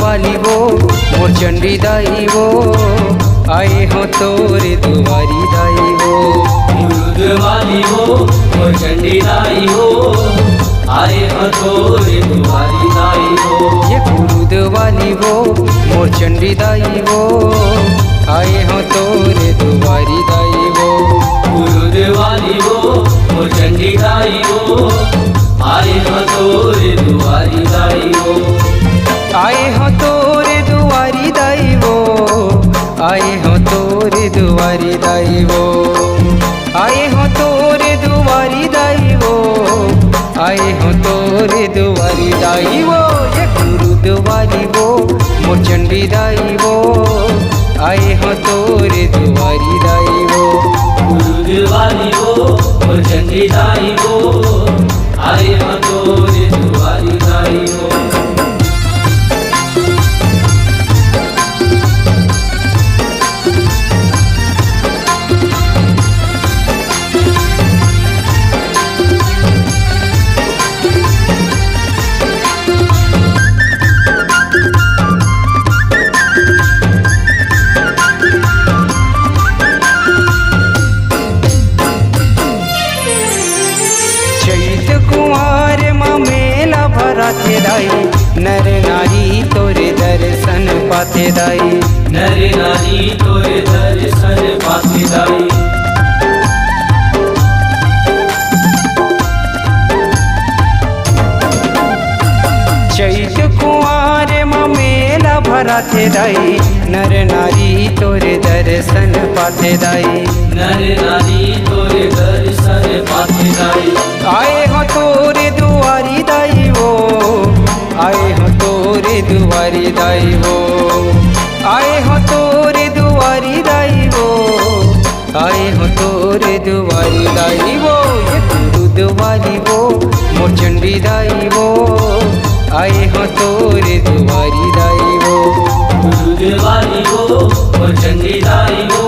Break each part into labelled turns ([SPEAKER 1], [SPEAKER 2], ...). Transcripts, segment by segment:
[SPEAKER 1] वाली वो मोर चंडी दाई वो आए हो तोरे दुआरी दाई वो।
[SPEAKER 2] गुरुद वाली वो मोर चंडी दाई हो आए हो तोरे दुआरी दाई हो।
[SPEAKER 1] ये गुरुद वाली वो मोर चंडी दाई वो आए हो तोरे दुआरी दाई वो।
[SPEAKER 2] गुरुद वाली वो मोर चंडी दाई हो आए हो तोरे दुआरी दाई हो।
[SPEAKER 1] आए हो तोरे दुआरी दाई वो आए हो तोरे दुआरी दाई वो। आए हो तोरे दुआरी दाई वो आए हो तोरे दुआरी दाई वो। ये गुरुद वाली वो मोर चंडी दाई वो आए हो तोरे दुआरी दाई वो।
[SPEAKER 2] गुरुद वाली वो मोर चंडी दाई वो आए हो तोरे दुआरी दाई हो।
[SPEAKER 1] पाते दाई नर नारी तोरे दर्शन पाते दाई।
[SPEAKER 2] नर नारी तोरे दर्शन पाते दाई।
[SPEAKER 1] चैत कुआर मेला भरा थे दाई नर नारी तोरे दर्शन पाते दाई।
[SPEAKER 2] नर नारी तोरे दर्शन पाते दाई।
[SPEAKER 1] आए हो तोरे दुआरी दाई वो आए हो तोरे दुआरी दाई वो। आए हो तोरे दुआरी दाई वो आए हो तोरे दुआरी दाई वो। ये गुरुद वाली वो मोर चंडी दाई वो आए हो तोरे दुआरी दाई वो।
[SPEAKER 2] गुरुद वाली वो मोर चंडी दाई वो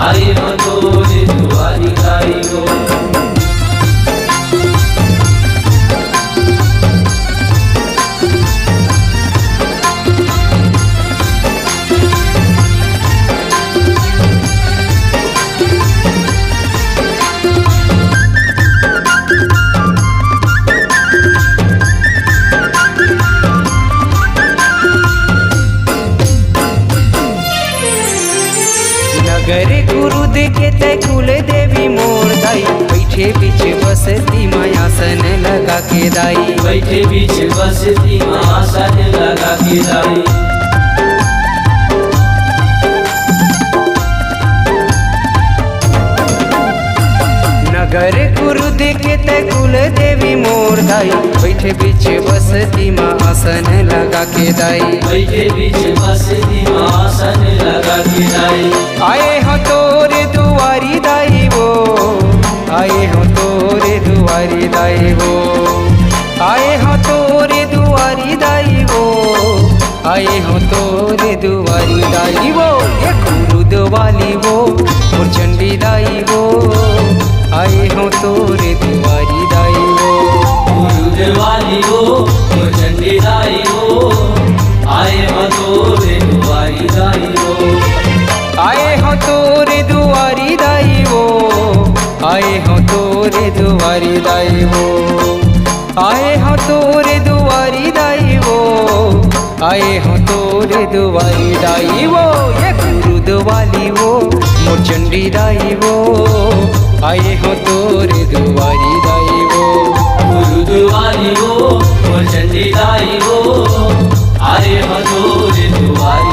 [SPEAKER 2] आए हो तोरे दुआरी दाई वो।
[SPEAKER 1] नगर गुरुद के तय कुल देवी मोर दाई बैठे बीच बसती मायासन लगा के दाई।
[SPEAKER 2] बैठे बीच बसती मायासन लगा के दाई।
[SPEAKER 1] नगर गुरुद के तय कुल देवी मोर दाई बैठे बीच बसती मायासन लगा के दाई।
[SPEAKER 2] बैठे बीच बसती मायासन लगा के दाई।
[SPEAKER 1] आए हो तोरे दुआरी दाई वो आए हो तोरे दुआरी दाई वो। आए हो तोरे दुआरी दाई वो आए हो तोरे दुआरी दाई वो। ये गुरुद वाली वो मोर चंडी दाई वो आए हो तोरे दुआरी दाई वो।
[SPEAKER 2] गुरुद वाली वो मोर चंडी दाई वो आए हो तोरे दुआरी दाई वो।
[SPEAKER 1] आए हो तोरे दुआरी दाई वो आए हो तोरे दुआरी दाई वो। आए हो तोरे दुआरी दाई वो आए हो तोरे दुआरी दाई वो। ये गुरुद वाली वो मोर चंडी दाई वो आए हो तोरे दुआरी दाई वो।
[SPEAKER 2] गुरुद वाली वो मोर चंडी दाई वो आए हो तोरे दुआरी